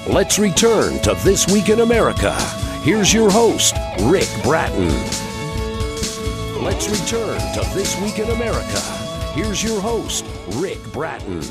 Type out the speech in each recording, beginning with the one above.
Let's return to This Week in America. Here's your host, Rick Bratton. Let's return to This Week in America. Here's your host, Rick Bratton.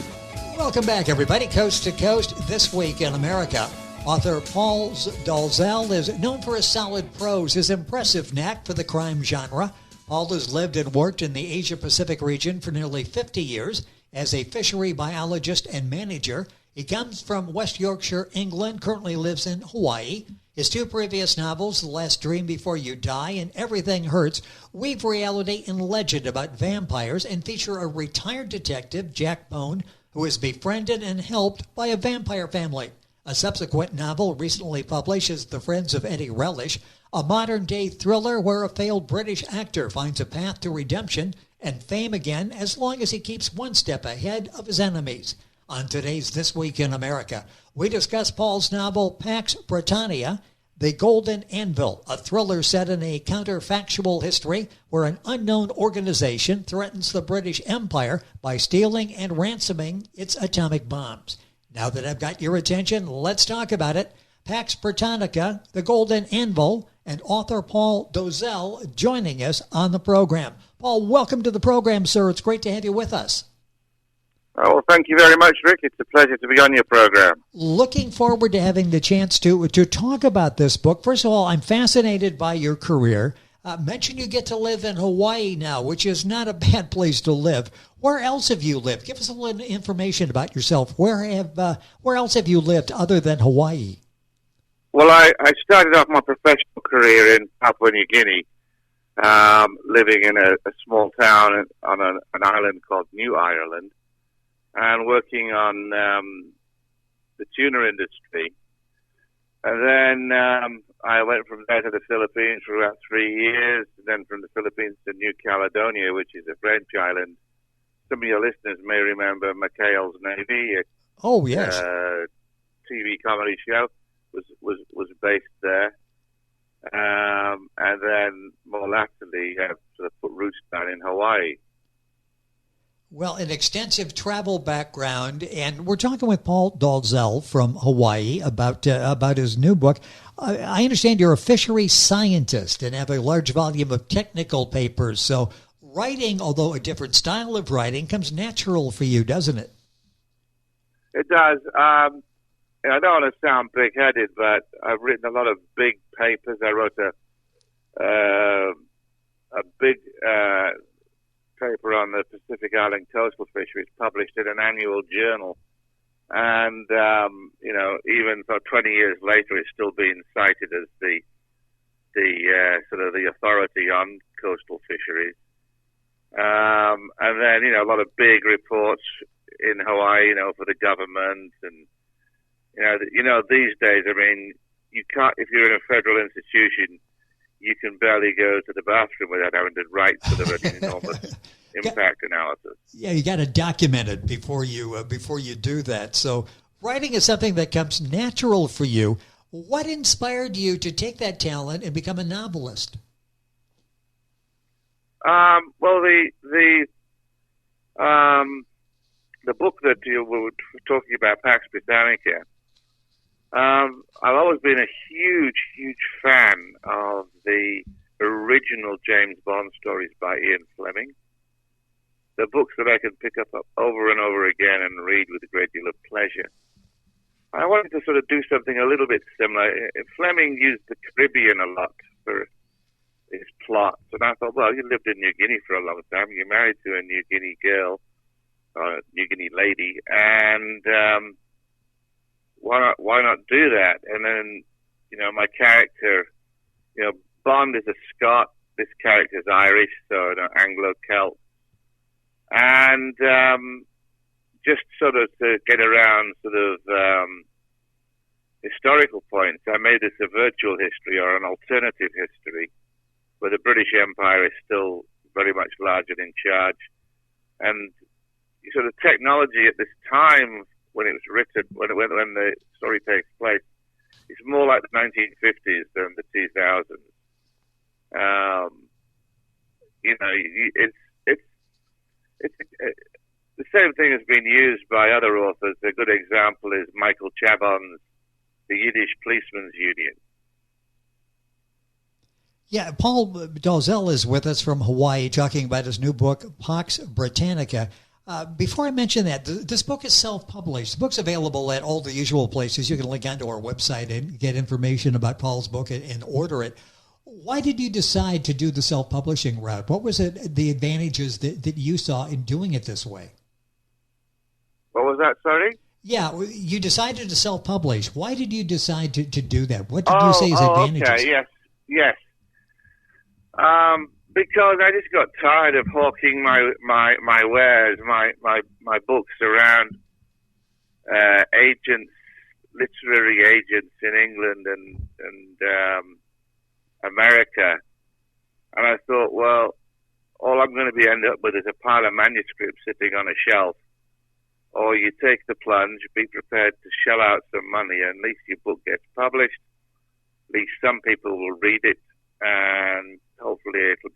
Welcome back, everybody. Coast to Coast, This Week in America. Author Paul Dalzell is known for his solid prose, his impressive knack for the crime genre. Paul has lived and worked in the Asia-Pacific region for nearly 50 years as a fishery biologist and manager. He comes from West Yorkshire, England, currently lives in Hawaii. His two previous novels, The Last Dream Before You Die and Everything Hurts, weave reality and legend about vampires and feature a retired detective, Jack Bone, who is befriended and helped by a vampire family. A subsequent novel recently published is The Friends of Eddie Relish, a modern-day thriller where a failed British actor finds a path to redemption and fame again as long as he keeps one step ahead of his enemies. On today's This Week in America, we discuss Paul's novel PAX Britannica, The Golden Anvil, a thriller set in a counterfactual history where an unknown organization threatens the British Empire by stealing and ransoming its atomic bombs. Now that I've got your attention, let's talk about it. PAX Britannica, The Golden Anvil, and author Paul Dalzell joining us on the program. Paul, welcome to the program, sir. It's great to have you with us. Oh, well, thank you very much, Rick. It's a pleasure to be on your program. Looking forward to having the chance to talk about this book. First of all, I'm fascinated by your career. Mention you get to live in Hawaii now, which is not a bad place to live. Where else have you lived? Give us a little information about yourself. Where else have you lived other than Hawaii? Well, I started off my professional career in Papua New Guinea, living in a small town on an island called New Ireland, and working on the tuna industry. And then I went from there to the Philippines for about 3 years, and then from the Philippines to New Caledonia, which is a French island. Some of your listeners may remember McHale's Navy. Oh, yes. TV comedy show was based there. And then more latterly, sort of put roots down in Hawaii. Well, an extensive travel background, and we're talking with Paul Dalzell from Hawaii about his new book. I understand you're a fishery scientist and have a large volume of technical papers. So writing, although a different style of writing, comes natural for you, doesn't it? It does. I don't want to sound big-headed, but I've written a lot of big papers. I wrote a big paper on the Pacific Island coastal fisheries, published in an annual journal, and even for 20 years later, it's still being cited as the sort of the authority on coastal fisheries. And then a lot of big reports in Hawaii, for the government, and these days, I mean, you can't, if you're in a federal institution, you can barely go to the bathroom without having to write sort of an enormous impact analysis. Yeah, you got to document it before you do that. So writing is something that comes natural for you. What inspired you to take that talent and become a novelist? Well, the book that you were talking about, PAX Britannica, I've always been a huge fan of the original James Bond stories by Ian Fleming. The books that I can pick up over and over again and read with a great deal of pleasure. I wanted to sort of do something a little bit similar. Fleming used the Caribbean a lot for his plots, and I thought, well, you lived in New Guinea for a long time. You're married to a New Guinea girl, or a New Guinea lady, and why not do that? And then, my character, Bond is a Scot. This character is Irish, so Anglo-Celt. And just sort of to get around sort of historical points, I made this a virtual history or an alternative history where the British Empire is still very much large and in charge. And sort of technology at this time when it was written, when the story takes place, it's more like the 1950s than the 2000s. It's the same thing has been used by other authors. A good example is Michael Chabon's the Yiddish Policemen's Union. Yeah, Paul Dalzell is with us from Hawaii talking about his new book, PAX Britannica. Before I mention that, this book is self-published. The book's available at all the usual places. You can link onto our website and get information about Paul's book and order it. Why did you decide to do the self-publishing route? What was it, the advantages that you saw in doing it this way? What was that, sorry? Yeah, you decided to self-publish. Why did you decide to do that? What did you say is advantages? Okay, yes. Because I just got tired of hawking my wares, my books around agents, literary agents in England and America, and I thought, well, all I'm going to end up with is a pile of manuscripts sitting on a shelf. Or you take the plunge, be prepared to shell out some money, and at least your book gets published. At least some people will read it, and hopefully it'll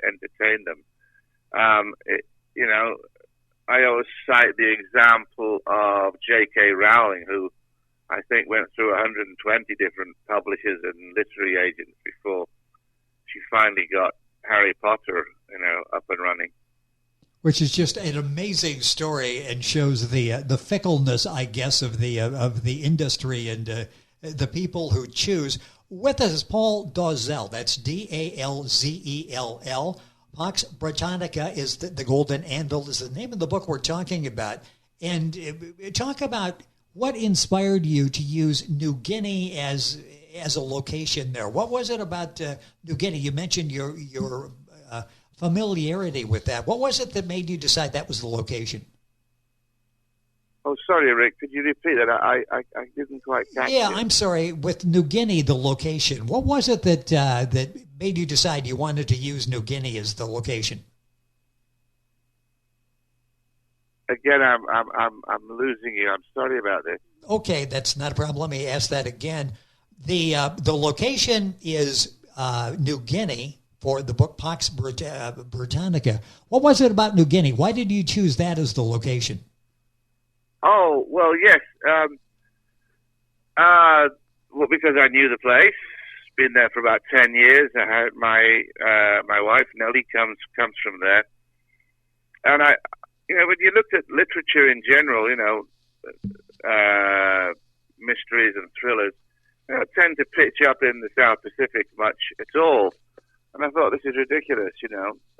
entertain them. I always cite the example of J.K. Rowling, who I think went through 120 different publishers and literary agents before she finally got Harry Potter, up and running. Which is just an amazing story and shows the fickleness, I guess, of the industry and the people who choose. With us is Paul Dalzell. That's Dalzell. Pax Britannica is the Golden Anvil is the name of the book we're talking about. And talk about what inspired you to use New Guinea as a location there. What was it about New Guinea? You mentioned your familiarity with that. What was it that made you decide that was the location? Oh, sorry, Rick. Could you repeat that? I didn't quite catch it. Yeah, I'm sorry. With New Guinea, the location. What was it that made you decide you wanted to use New Guinea as the location? Again, I'm losing you. I'm sorry about this. Okay, that's not a problem. Let me ask that again. The location is New Guinea for the book Pax Britannica. What was it about New Guinea? Why did you choose that as the location? Oh, well, yes. Because I knew the place. Been there for about 10 years. I had my wife Nellie comes from there, and when you looked at literature in general, mysteries and thrillers, they don't tend to pitch up in the South Pacific much at all. And I thought, this is ridiculous.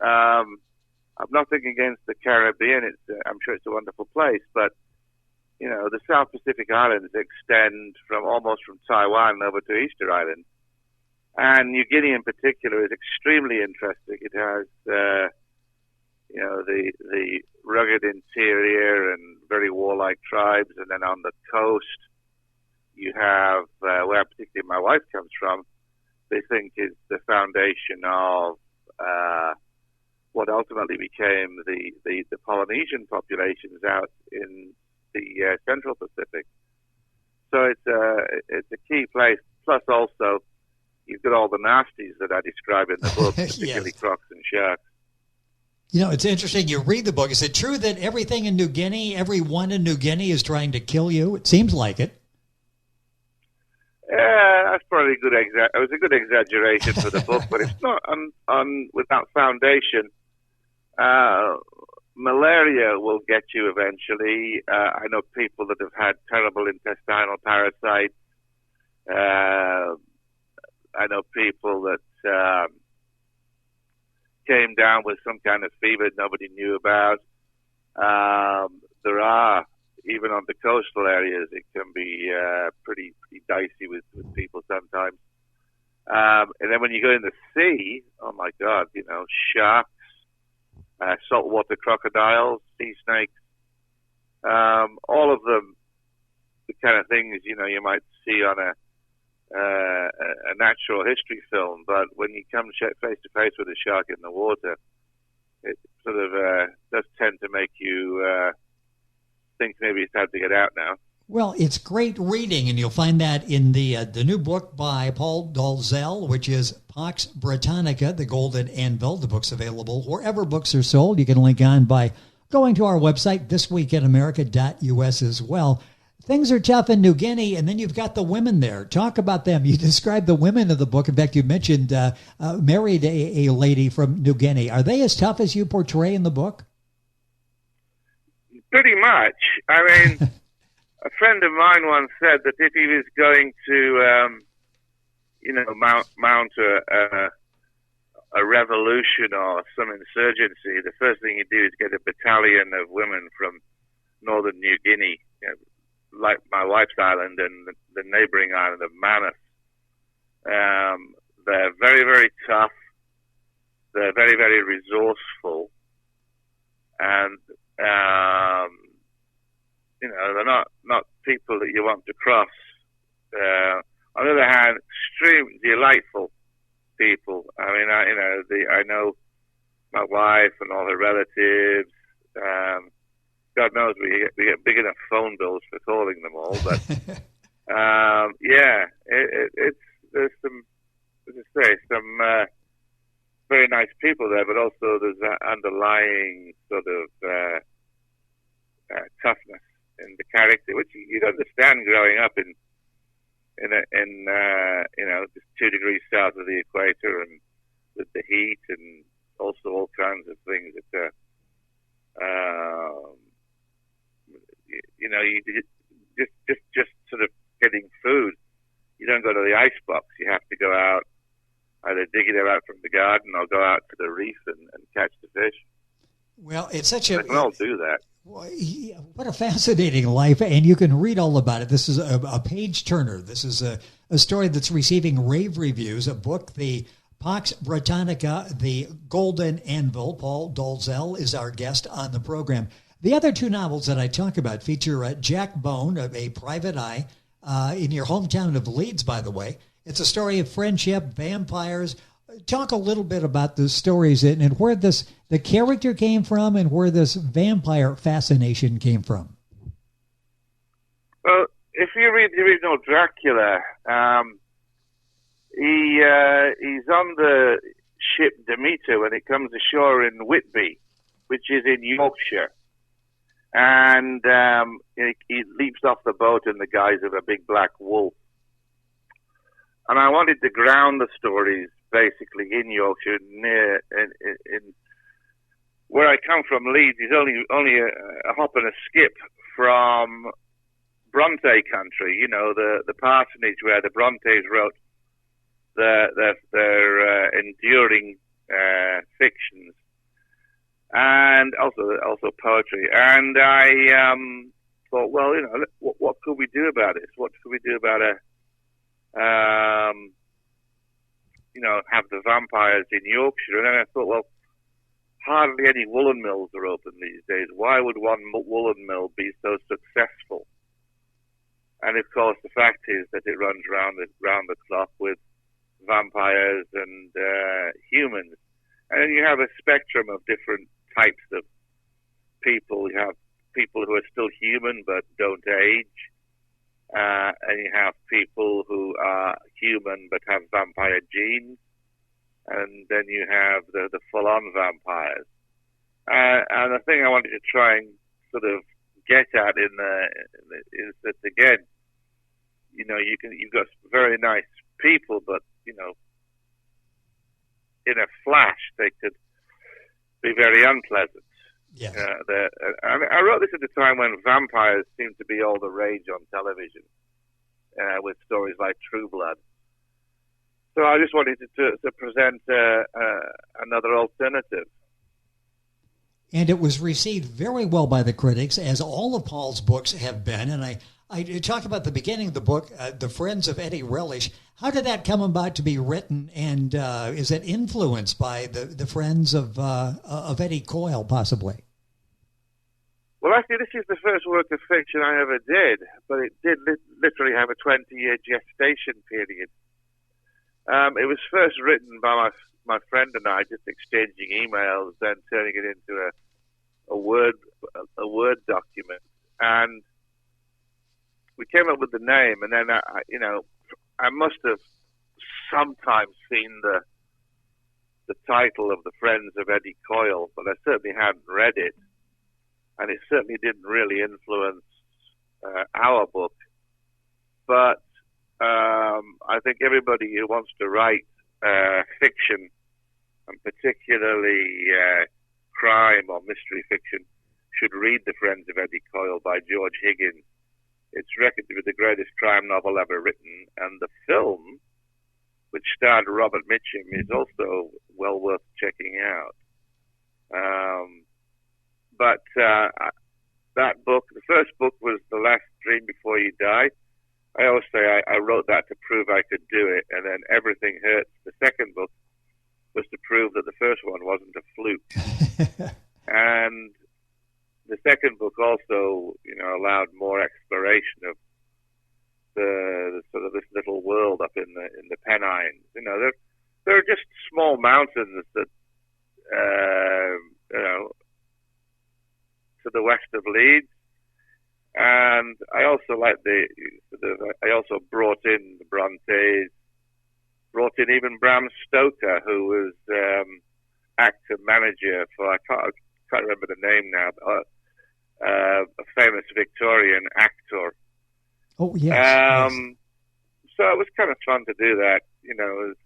I've nothing against the Caribbean. I'm sure it's a wonderful place, but the South Pacific Islands extend almost from Taiwan over to Easter Island. And New Guinea in particular is extremely interesting. It has, the rugged interior and very warlike tribes. And then on the coast, you have, where particularly my wife comes from, they think is the foundation of what ultimately became the Polynesian populations out in the Central Pacific. So it's a key place. Plus, also, you've got all the nasties that I describe in the book, particularly yes. Crocs and sharks. It's interesting. You read the book. Is it true that everything in New Guinea, everyone in New Guinea, is trying to kill you? It seems like it. That's probably a good it was a good exaggeration for the book, but it's not without foundation. Malaria will get you eventually. I know people that have had terrible intestinal parasites. I know people that came down with some kind of fever nobody knew about. There are, even on the coastal areas, it can be pretty dicey with people sometimes. And then when you go in the sea, oh my God, sharks, saltwater crocodiles, sea snakes, all of them, the kind of things, you might see on a natural history film, but when you come face to face with a shark in the water, it sort of does tend to make you think maybe it's time to get out now. Well, it's great reading, and you'll find that in the new book by Paul Dalzell, which is Pax Britannica, The Golden Anvil. The book's available wherever books are sold. You can link on by going to our website, thisweekinamerica.us as well. Things are tough in New Guinea, and then you've got the women there. Talk about them. You describe the women of the book. In fact, you mentioned married a lady from New Guinea. Are they as tough as you portray in the book? Pretty much. I mean, a friend of mine once said that if he was going to, mount a revolution or some insurgency, the first thing he'd do is get a battalion of women from northern New Guinea, like my wife's island and the neighboring island of Manus. They're very, very tough. They're very, very resourceful. And, they're not people that you want to cross. On the other hand, extremely delightful people. I mean, I know my wife and all her relatives. God knows we get big enough phone bills for calling them all, but there's some, as I say, some very nice people there, but also there's that underlying sort of toughness in the character, which you'd understand growing up in just 2 degrees south of the equator and with the heat and also all kinds of things that you just sort of getting food. You don't go to the ice box. You have to go out, either dig it out from the garden or go out to the reef and catch the fish. Well, it's such a... We can all do that. What a fascinating life, and you can read all about it. This is a page-turner. This is a story that's receiving rave reviews, a book, the PAX Britannica, the Golden Anvil. Paul Dalzell is our guest on the program. The other 2 novels that I talk about feature Jack Bone, a private eye, in your hometown of Leeds, by the way. It's a story of friendship, vampires. Talk a little bit about the stories and where the character came from and where this vampire fascination came from. Well, if you read the original Dracula, he's on the ship Demeter when it comes ashore in Whitby, which is in Yorkshire. And he leaps off the boat in the guise of a big black wolf. And I wanted to ground the stories basically in Yorkshire, near in where I come from. Leeds is only a hop and a skip from Bronte country. The parsonage where the Brontes wrote their enduring fictions, and also poetry. And I thought, well, what could we do about this? What could we do about have the vampires in Yorkshire? And then I thought, well, hardly any woolen mills are open these days. Why would one woolen mill be so successful? And of course, the fact is that it runs round the clock with vampires and humans. And then you have a spectrum of different types of people. You have people who are still human but don't age. And you have people who are human but have vampire genes. And then you have the full-on vampires. And the thing I wanted to try and sort of get at is that, again, you've got very nice people, but, in a flash, they could be very unpleasant. Yeah. I wrote this at a time when vampires seemed to be all the rage on television, with stories like True Blood. So I just wanted to present another alternative. And it was received very well by the critics, as all of Paul's books have been. And I talk about the beginning of the book, The Friends of Eddie Relish. How did that come about to be written? And is it influenced by the Friends of Eddie Coyle, possibly? Well, actually, this is the first work of fiction I ever did, but it did literally have a 20-year gestation period. It was first written by my friend and I, just exchanging emails, then turning it into a Word document, and we came up with the name. And then I must have sometimes seen the title of The Friends of Eddie Coyle, but I certainly hadn't read it, and it certainly didn't really influence our book, but I think everybody who wants to write fiction, and particularly crime or mystery fiction, should read The Friends of Eddie Coyle by George Higgins. It's reckoned to be the greatest crime novel ever written, and the film, which starred Robert Mitchum, is also well worth checking out. But that book, the first book was The Last Dream Before You Die. I always say I wrote that to prove I could do it, and then Everything Hurts, the second book, was to prove that the first one wasn't a fluke. And the second book also, allowed more exploration of the sort of this little world up in the Pennines. There are just small mountains that, to the west of Leeds. And I also like I also brought in the Brontes, brought in even Bram Stoker, who was actor manager for, I can't remember the name now, but, a famous Victorian actor. Oh, yes, yes. So it was kind of fun to do that,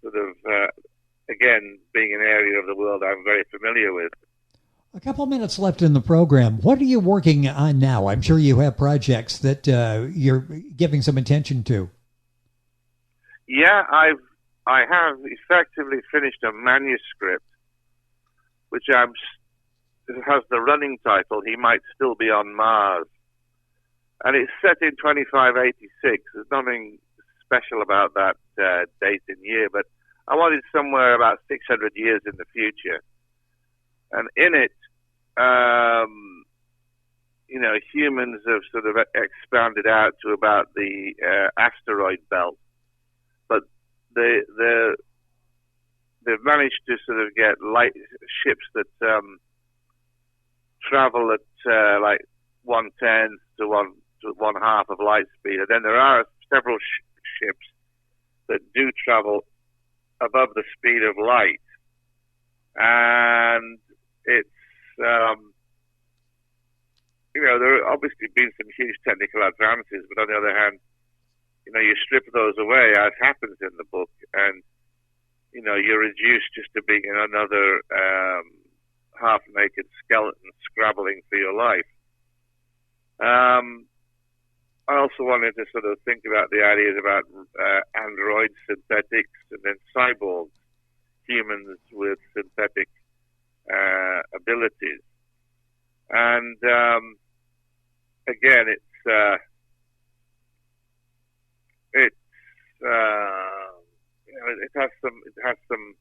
sort of, again, being an area of the world I'm very familiar with. A couple minutes left in the program. What are you working on now? I'm sure you have projects that you're giving some attention to. Yeah, I have effectively finished a manuscript, which it has the running title, He Might Still Be on Mars. And it's set in 2586. There's nothing special about that date and year, but I wanted somewhere about 600 years in the future. And in it, humans have sort of expanded out to about the asteroid belt, but they've managed to sort of get light ships that travel at like 1/10 to 1/2 of light speed, and then there are several ships that do travel above the speed of light, and it's there have obviously been some huge technical advances, but on the other hand, you strip those away, as happens in the book, and you're reduced just to being another half-naked skeleton scrabbling for your life. I also wanted to sort of think about the ideas about android synthetics and then cyborgs, humans with synthetic abilities. And again, it has some.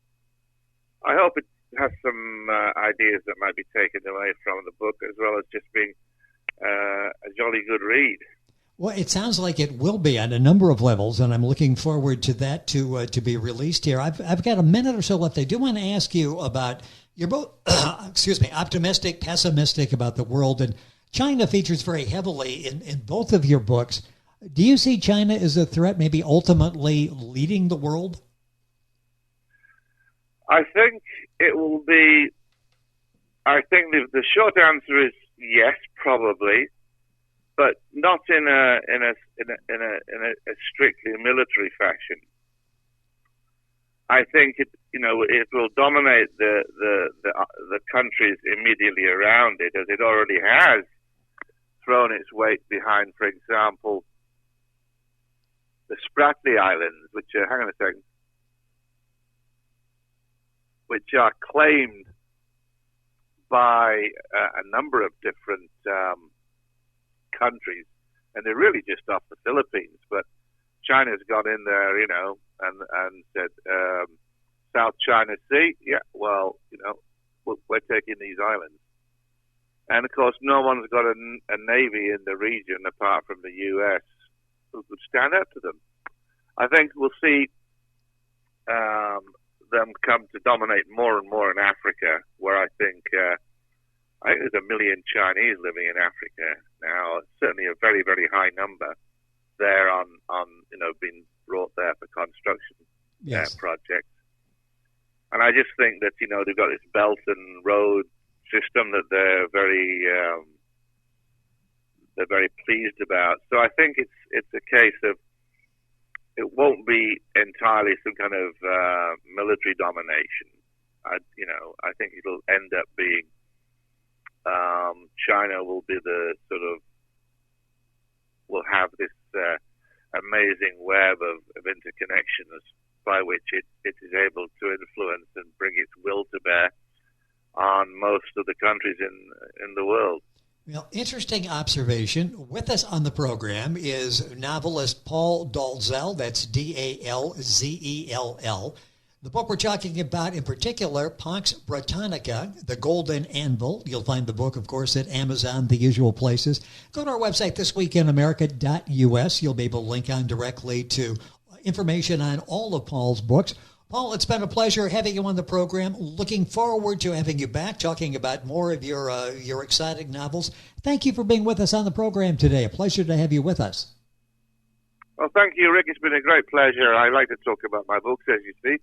I hope it has some ideas that might be taken away from the book, as well as just being a jolly good read. Well, it sounds like it will be on a number of levels, and I'm looking forward to that to be released here. I've got a minute or so left. I do want to ask you about, you're both, optimistic, pessimistic about the world, and China features very heavily in both of your books. Do you see China as a threat, maybe ultimately leading the world? I think it will be. I think the short answer is yes, probably, but not in a strictly military fashion. I think it will dominate the countries immediately around it, as it already has thrown its weight behind, for example, the Spratly Islands, which are, hang on a second, which are claimed by a number of different countries, and they're really just off the Philippines. But China's got in there, and said, South China Sea, yeah, well, we're taking these islands. And of course, no one's got a navy in the region apart from the US who could stand up to them. I think we'll see them come to dominate more and more in Africa, where I think there's 1 million Chinese living in Africa now. Certainly a very, very high number there on being brought there for construction projects. And I just think that they've got this Belt and Road system that they're very they're very pleased about. So I think it's a case of it won't be entirely some kind of military domination. I think it'll end up being China will be will have this amazing web of interconnections by which it is able to influence and bring its will to bear on most of the countries in the world. Well, interesting observation. With us on the program is novelist Paul Dalzell. That's Dalzell. The book we're talking about in particular, PAX Britannica, The Golden Anvil. You'll find the book, of course, at Amazon, the usual places. Go to our website, thisweekinamerica.us. You'll be able to link on directly to information on all of Paul's books. Paul, it's been a pleasure having you on the program. Looking forward to having you back, talking about more of your exciting novels. Thank you for being with us on the program today. A pleasure to have you with us. Well, thank you, Rick. It's been a great pleasure. I like to talk about my books, as you see,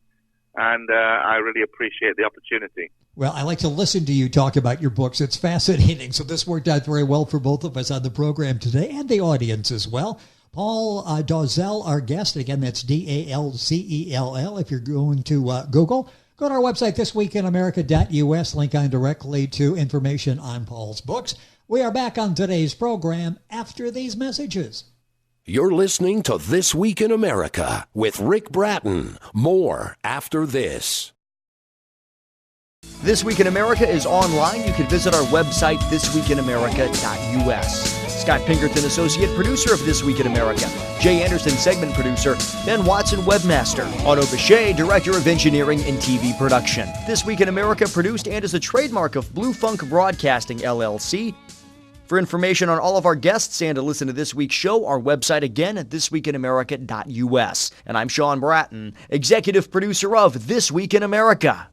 and I really appreciate the opportunity. Well, I like to listen to you talk about your books. It's fascinating. So this worked out very well for both of us on the program today and the audience as well. Paul Dalzell, our guest. Again, that's Dalzell. If you're going to Google, go to our website, thisweekinamerica.us. Link on directly to information on Paul's books. We are back on today's program after these messages. You're listening to This Week in America with Rick Bratton. More after this. This Week in America is online. You can visit our website, thisweekinamerica.us. Scott Pinkerton, associate producer of This Week in America. Jay Anderson, segment producer. Ben Watson, webmaster. Otto Bechet, director of engineering and TV production. This Week in America produced and is a trademark of Blue Funk Broadcasting, LLC. For information on all of our guests and to listen to this week's show, our website again at thisweekinamerica.us. And I'm Sean Bratton, executive producer of This Week in America.